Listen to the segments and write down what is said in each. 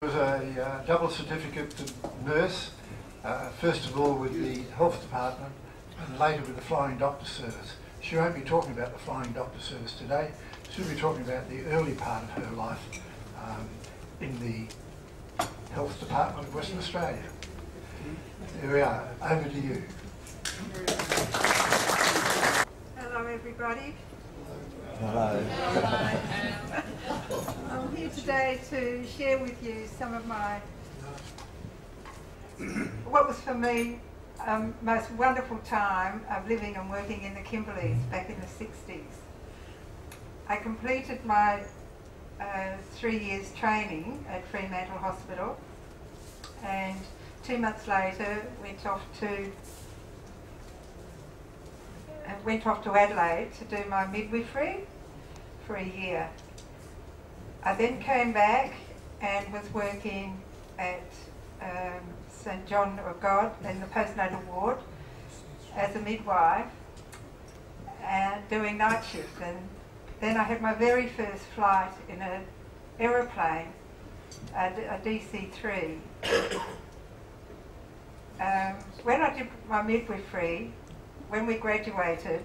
I was a double certificate nurse, first of all with the health department and later with the Flying Doctor Service. She won't be talking about the Flying Doctor Service today. She'll be talking about the early part of her life in the Health Department of Western Australia. There we are. Over to you. Hello everybody. Hello. I'm here today to share with you some of what was for me most wonderful time of living and working in the Kimberleys back in the 60s. I completed my 3 years training at Fremantle Hospital, and 2 months later went off to Adelaide to do my midwifery for a year. I then came back and was working at St John of God in the postnatal ward as a midwife and doing night shift. And then I had my very first flight in an aeroplane, a DC-3. When I did my midwifery, when we graduated,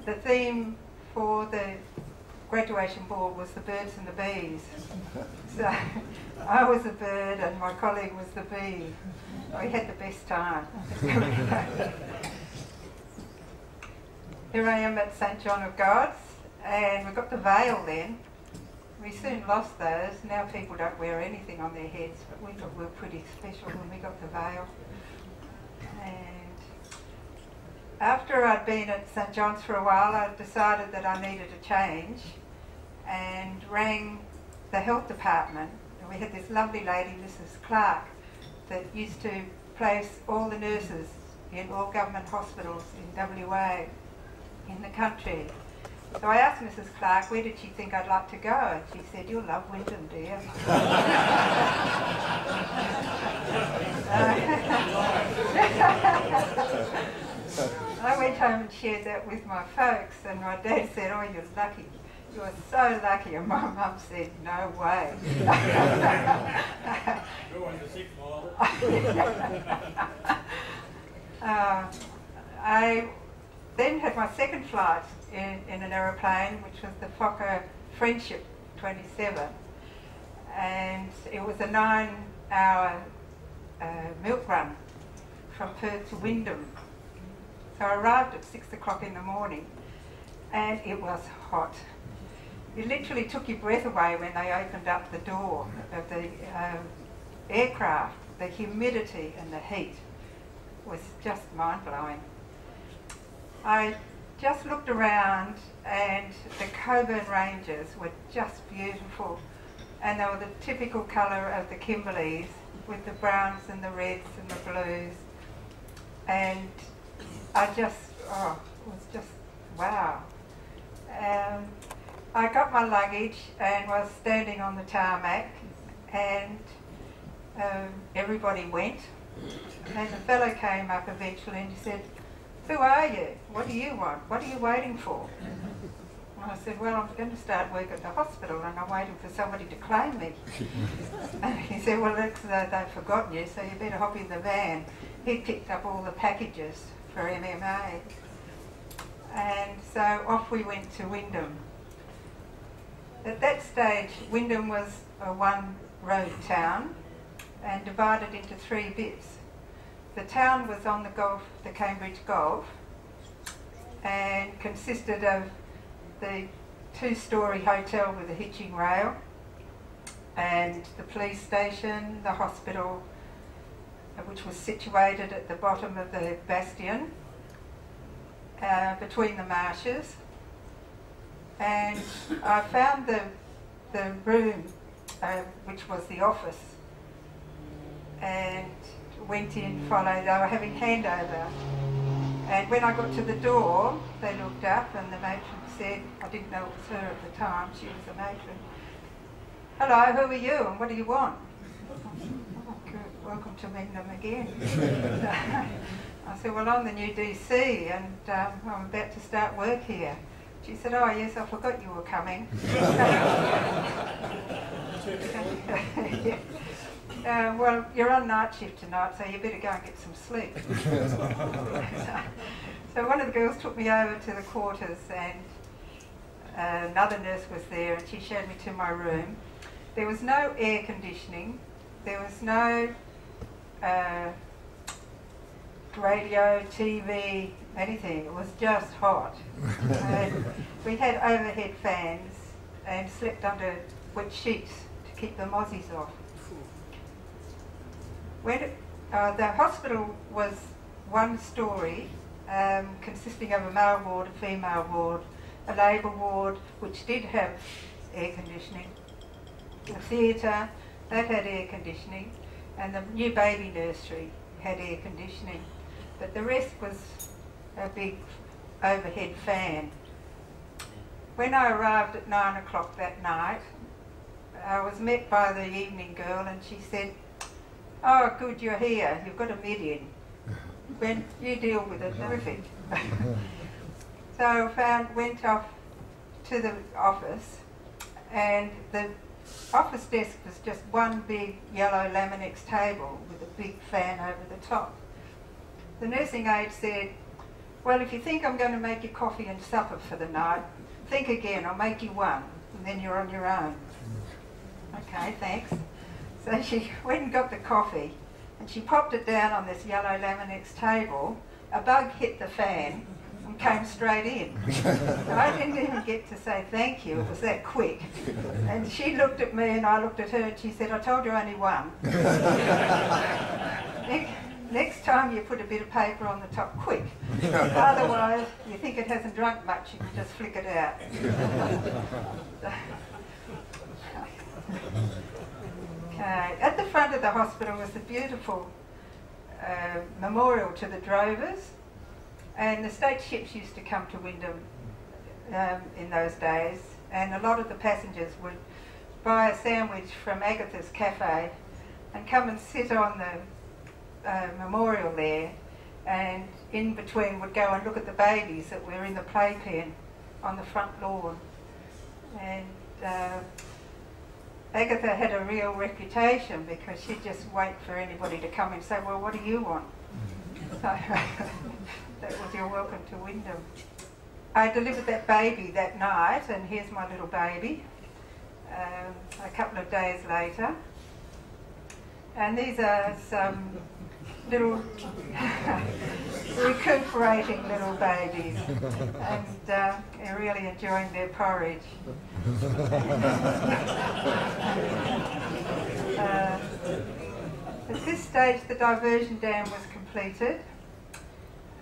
the theme for the graduation ball was the birds and the bees. So I was a bird and my colleague was the bee. We had the best time. Here I am at St John of God's, and we got the veil then. We soon lost those. Now people don't wear anything on their heads, but we thought we were pretty special when we got the veil. And after I'd been at St John's for a while, I decided that I needed a change and rang the health department. And we had this lovely lady, Mrs Clark, that used to place all the nurses in all government hospitals in WA, in the country. So I asked Mrs Clark, where did she think I'd like to go? And she said, you'll love Wyndham, dear. I went home and shared that with my folks, and my dad said, oh, you're lucky. You are so lucky. And my mum said, no way. You're on the 6 mile. I then had my second flight in an aeroplane, which was the Fokker Friendship 27. And it was a 9-hour milk run from Perth to Wyndham. So I arrived at 6 o'clock in the morning, and it was hot. It literally took your breath away when they opened up the door of the aircraft. The humidity and the heat was just mind-blowing. I just looked around, and the Coburn Ranges were just beautiful, and they were the typical colour of the Kimberleys, with the browns and the reds and the blues, and I just, it was just wow. I got my luggage and was standing on the tarmac, and everybody went, and the fellow came up eventually and he said, who are you? What do you want? What are you waiting for? And I said, well, I'm going to start work at the hospital and I'm waiting for somebody to claim me. And he said, well, looks as though they've forgotten you, so you better hop in the van. He picked up all the packages for MMA. And so off we went to Wyndham. At that stage, Wyndham was a one-road town and divided into 3 bits. The town was on the Cambridge Gulf, and consisted of the 2-storey hotel with a hitching rail, and the police station, the hospital, which was situated at the bottom of the bastion, between the marshes. And I found the room, which was the office, and went in, followed. They were having handover. And when I got to the door, they looked up and the matron said, I didn't know it was her at the time, she was a matron. Hello, who are you and what do you want? Oh, good. Welcome to Wyndham again. I said, well, I'm the new DC and I'm about to start work here. She said, oh yes, I forgot you were coming. well, you're on night shift tonight, so you better go and get some sleep. So one of the girls took me over to the quarters, and another nurse was there, and she showed me to my room. There was no air conditioning. There was no radio, TV, anything. It was just hot. And we had overhead fans and slept under wet sheets to keep the mozzies off. When the hospital was one story, consisting of a male ward, a female ward, a labour ward, which did have air conditioning, a theatre, that had air conditioning, and the new baby nursery had air conditioning. But the rest was a big overhead fan. When I arrived at 9 o'clock that night, I was met by the evening girl, and she said, "Oh, good, you're here. You've got a med in. When you deal with it, terrific." So I went off to the office, and the office desk was just one big yellow Laminex table with a big fan over the top. The nursing aide said, "Well, if you think I'm going to make you coffee and supper for the night, think again. I'll make you one, and then you're on your own." Okay, thanks. So she went and got the coffee, and she popped it down on this yellow Laminex table. A bug hit the fan and came straight in. So I didn't even get to say thank you, it was that quick. And she looked at me and I looked at her, and she said, "I told you only one." Next time you put a bit of paper on the top quick. Otherwise, you think it hasn't drunk much, you can just flick it out. Okay. At the front of the hospital was the beautiful memorial to the drovers, and the state ships used to come to Wyndham in those days, and a lot of the passengers would buy a sandwich from Agatha's cafe and come and sit on the memorial there, and in between would go and look at the babies that were in the playpen on the front lawn. And Agatha had a real reputation because she'd just wait for anybody to come and say, "Well, what do you want?" So that was your welcome to Wyndham. I delivered that baby that night, and here's my little baby a couple of days later. And these are some little recuperating little babies, and they're really enjoying their porridge. At this stage the diversion dam was completed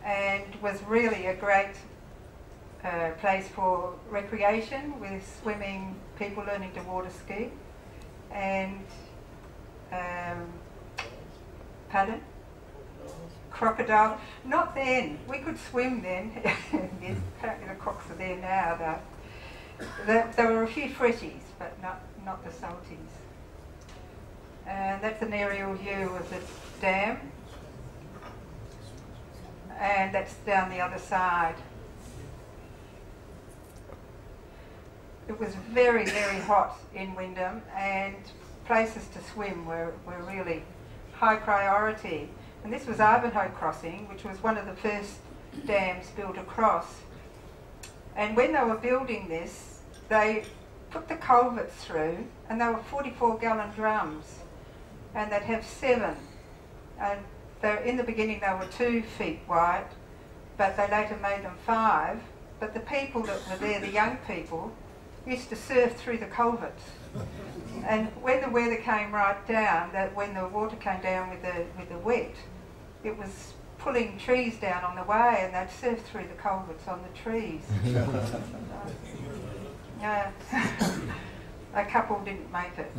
and was really a great place for recreation, with swimming, people learning to water ski, and pardon? Crocodile. Not then. We could swim then. Yes, apparently the crocs are there now though. There were a few freshies, but not the salties. And that's an aerial view of the dam. And that's down the other side. It was very, very hot in Wyndham, and places to swim were really high priority. And this was Ivanhoe Crossing, which was one of the first dams built across. And when they were building this, they put the culverts through, and they were 44-gallon drums, and they'd have 7. And in the beginning they were 2 feet wide, but they later made them 5. But the people that were there, the young people, used to surf through the culverts. And when the weather came right down, when the water came down with the wet, it was pulling trees down on the way, and they'd surf through the culverts on the trees. A couple didn't make it.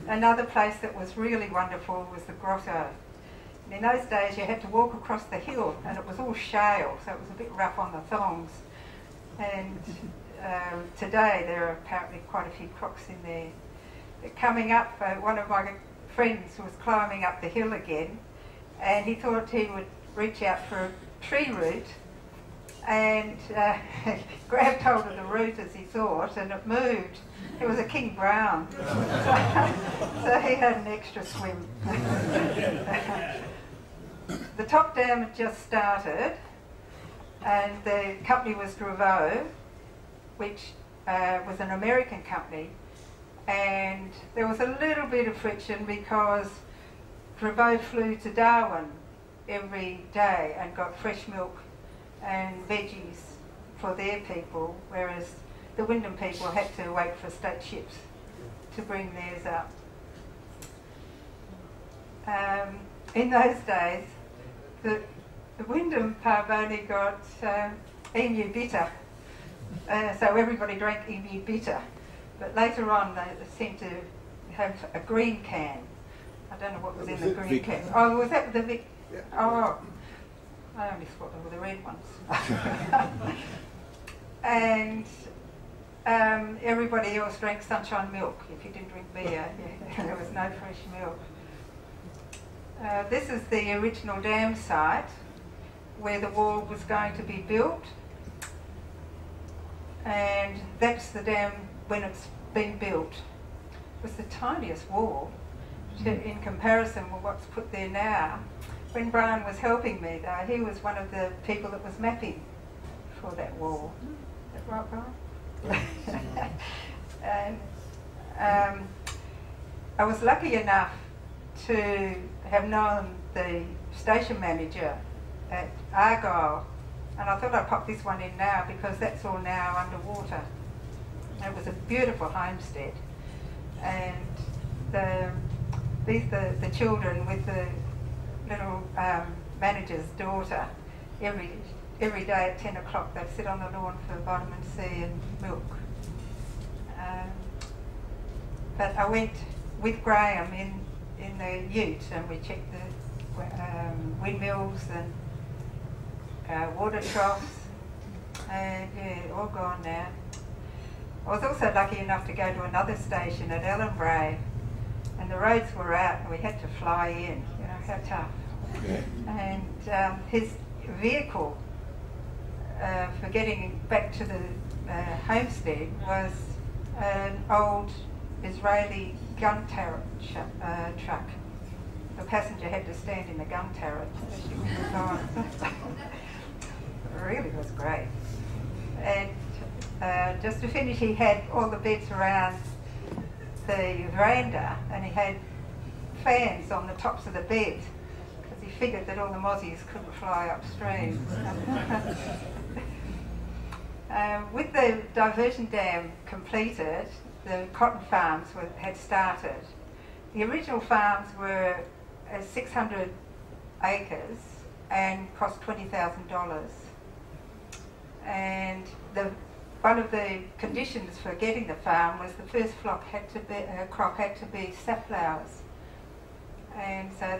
Another place that was really wonderful was the grotto. And in those days you had to walk across the hill, and it was all shale, so it was a bit rough on the thongs. And today there are apparently quite a few crocs in there. But coming up, one of my friends was climbing up the hill again, and he thought he would reach out for a tree root, and grabbed hold of the root as he thought, and it moved. It was a King Brown. So he had an extra swim. The top dam had just started, and the company was Draveau, which was an American company, and there was a little bit of friction because Draveau flew to Darwin every day and got fresh milk and veggies for their people, whereas the Wyndham people had to wait for state ships to bring theirs up. In those days, the Wyndham pub only got emu bitter, so everybody drank emu bitter. But later on, they seemed to have a green can. I don't know what was in the green can. Oh, was that the Vic? Yeah. Oh, I only thought they were the red ones. And everybody else drank sunshine milk. If you didn't drink beer, there was no fresh milk. This is the original dam site where the wall was going to be built, and that's the dam when it's been built. It was the tiniest wall in comparison with what's put there now. When Brian was helping me though, he was one of the people that was mapping for that wall. Is that right, Brian? And I was lucky enough to have known the station manager at Argyle, and I thought I'd pop this one in now because that's all now underwater. It was a beautiful homestead, and the children with the little manager's daughter, every day at 10 o'clock they'd sit on the lawn for vitamin C and milk. But I went with Graham in the ute, and we checked the windmills and water troughs, and yeah, all gone now. I was also lucky enough to go to another station at Ellenbray, and the roads were out and we had to fly in, you know, how tough. Yeah. And his vehicle for getting back to the homestead was an old Israeli gun turret truck. The passenger had to stand in the gun turret as she was on. It really was great. And just to finish, he had all the beds around the veranda, and he had fans on the tops of the beds because he figured that all the mozzies couldn't fly upstream. With the diversion dam completed, the cotton farms had started. The original farms were 600 acres and cost $20,000. And one of the conditions for getting the farm was the first crop had to be safflowers. And so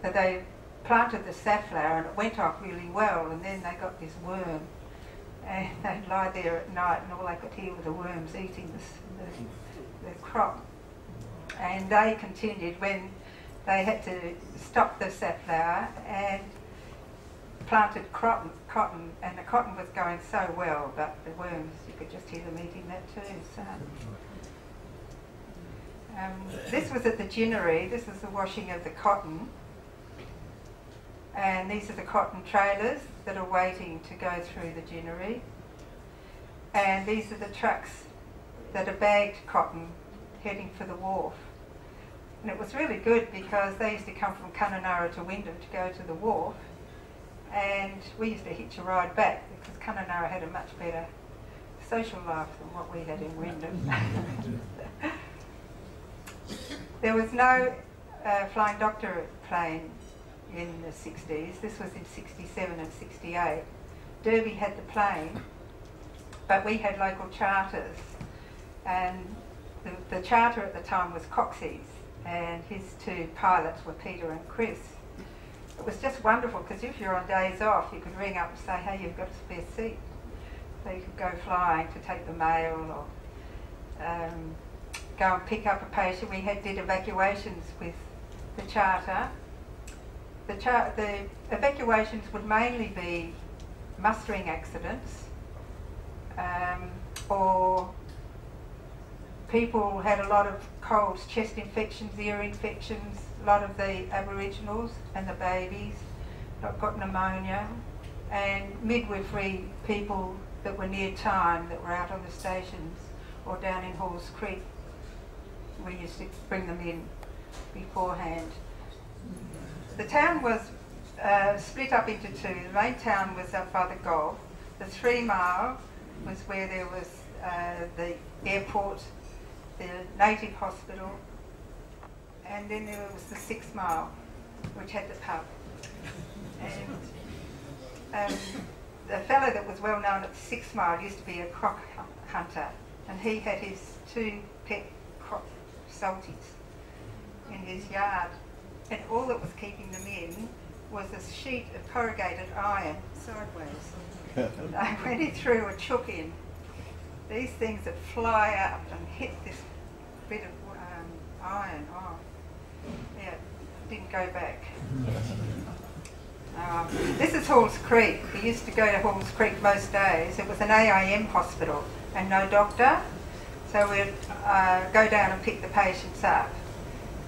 they planted the safflower, and it went off really well, and then they got this worm. And they'd lie there at night and all they could hear were the worms eating the crop. And they continued when they had to stop the safflower and planted cotton, and the cotton was going so well, but the worms, you could just hear them eating that too. So, this was at the ginnery. This is the washing of the cotton, and these are the cotton trailers that are waiting to go through the ginnery, and these are the trucks that are bagged cotton heading for the wharf. And it was really good because they used to come from Kununurra to Wyndham to go to the wharf, and we used to hitch a ride back because Kununurra had a much better social life than what we had in Wyndham. There was no flying doctor plane in the 60s. This was in 67 and 68. Derby had the plane, but we had local charters, and the charter at the time was Coxey's, and his two pilots were Peter and Chris. It was just wonderful because if you're on days off, you could ring up and say, hey, you've got a spare seat. So you could go flying to take the mail, or go and pick up a patient. We did evacuations with the charter. The evacuations would mainly be mustering accidents, or people had a lot of colds, chest infections, ear infections, a lot of the Aboriginals and the babies got pneumonia, and midwifery people that were near town, that were out on the stations or down in Halls Creek, we used to bring them in beforehand. The town was split up into two. The main town was up by the Gulf. The 3 Mile was where there was the airport, the native hospital, and then there was the 6 Mile, which had the pub. And the fellow that was well known at the 6 Mile used to be a croc hunter, and he had his 2 pet croc salties in his yard, and all that was keeping them in was a sheet of corrugated iron sideways. I went in through a chook in. These things that fly up and hit this bit of iron. Oh, yeah, didn't go back. This is Halls Creek. We used to go to Halls Creek most days. It was an AIM hospital and no doctor, so we'd go down and pick the patients up.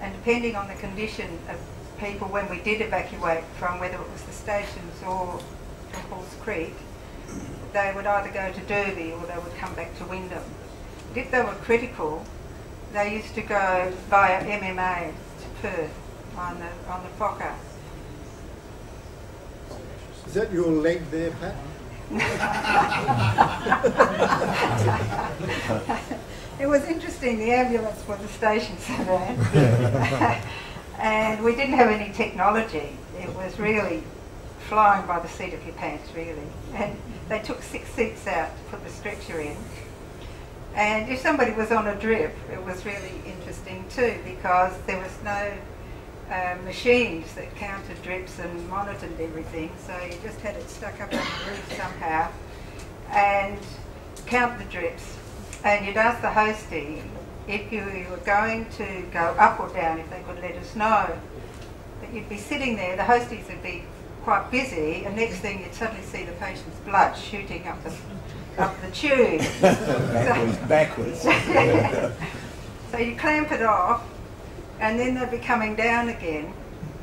And depending on the condition of people when we did evacuate from, whether it was the stations or from Halls Creek, they would either go to Derby or they would come back to Wyndham. But if they were critical, they used to go via MMA to Perth on the Fokker. Is that your leg there, Pat? It was interesting, the ambulance was a station sedan. And we didn't have any technology. It was really flying by the seat of your pants, really. And they took 6 seats out to put the stretcher in. And if somebody was on a drip, it was really interesting too, because there was no machines that counted drips and monitored everything, so you just had it stuck up on the roof somehow and count the drips. And you'd ask the hostie if you were going to go up or down, if they could let us know. But you'd be sitting there, the hosties would be quite busy, and next thing you'd suddenly see the patient's blood shooting up the tube. Backwards. So you clamp it off, and then they'd be coming down again,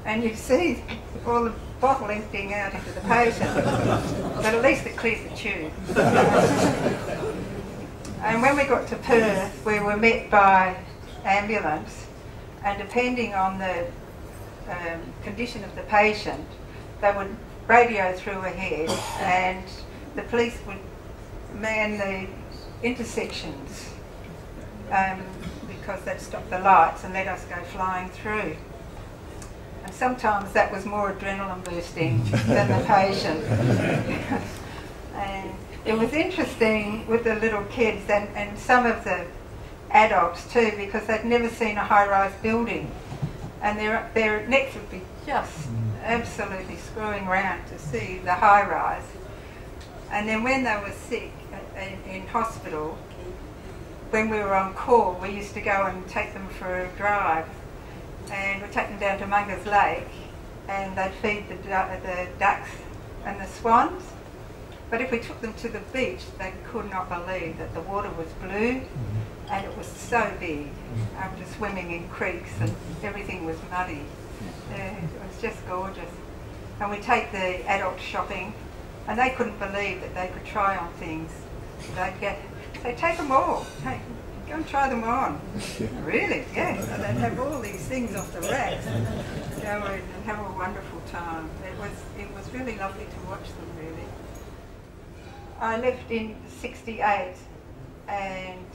and you'd see all the bottle emptying out into the patient. But at least it cleared the tube. And when we got to Perth, we were met by ambulance, and depending on the condition of the patient, they would radio through ahead, and the police would man the intersections because they'd stop the lights and let us go flying through. And sometimes that was more adrenaline boosting than the patient. And it was interesting with the little kids and some of the adults too, because they'd never seen a high-rise building, and their necks would be just absolutely screwing round to see the high-rise. And then when they were sick in hospital, when we were on call, we used to go and take them for a drive, and we'd take them down to Munga's Lake, and they'd feed the ducks and the swans. But if we took them to the beach, they could not believe that the water was blue, and it was so big after swimming in creeks and everything was muddy. Yeah, it was just gorgeous. And we'd take the adults shopping, and they couldn't believe that they could try on things. They'd take them all. Go and try them on. Really? Yeah. So they'd have all these things off the racks and go and have a wonderful time. It was really lovely to watch them, really. I left in '68 and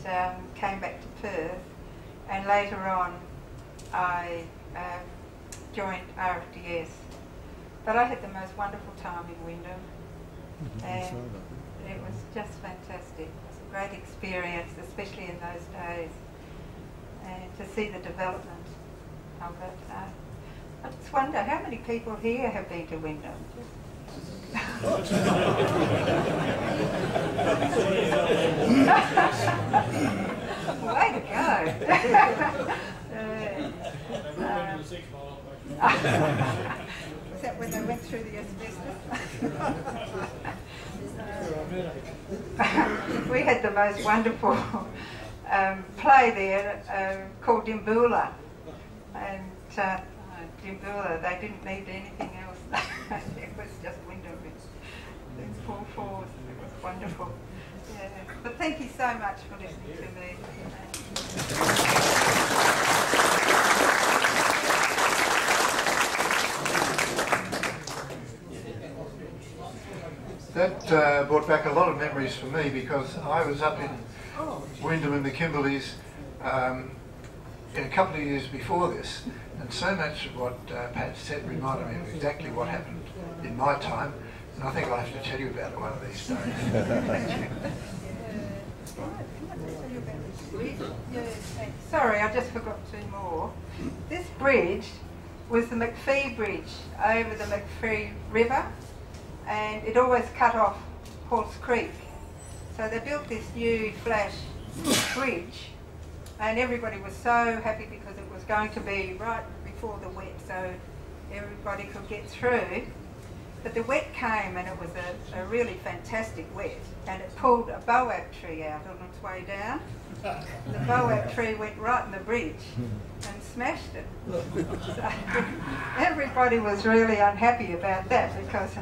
came back to Perth, and later on I joined RFDS. But I had the most wonderful time in Wyndham, and it was just fantastic. It was a great experience, especially in those days, and to see the development of it. I just wonder how many people here have been to Wyndham. Way to go! Was that when they went through the asbestos? We had the most wonderful play there called Dimboola. And Dimboola, they didn't need anything else. It was just Wyndham. It's 4/4. It was wonderful. Yeah. But thank you so much for listening to me. That brought back a lot of memories for me, because I was up in Wyndham and the Kimberleys in a couple of years before this, and so much of what Pat said reminded me of exactly what happened in my time, and I think I'll have to tell you about it one of these days. Sorry, I just forgot two more. This bridge was the McPhee Bridge over the McPhee River, and it always cut off Horse Creek. So they built this new flash bridge, and everybody was so happy because it was going to be right before the wet, so everybody could get through. But the wet came, and it was a really fantastic wet, and it pulled a boab tree out on its way down. The boab tree went right in the bridge and smashed it. So everybody was really unhappy about that, because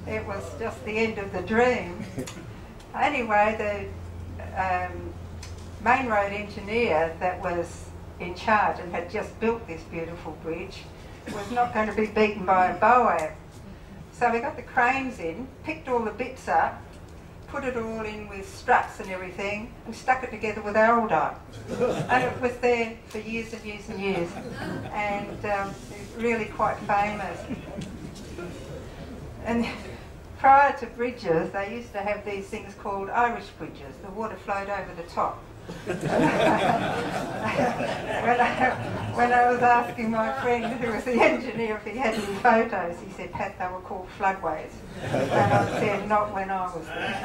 it was just the end of the dream. Anyway, the main road engineer that was in charge and had just built this beautiful bridge was not going to be beaten by a boab. So we got the cranes in, picked all the bits up, put it all in with struts and everything, and stuck it together with araldite. And it was there for years and years and years, and it's really quite famous. And prior to bridges, they used to have these things called Irish bridges. The water flowed over the top. When I was asking my friend who was the engineer if he had any photos, he said, Pat, they were called floodways. And I said, not when I was there.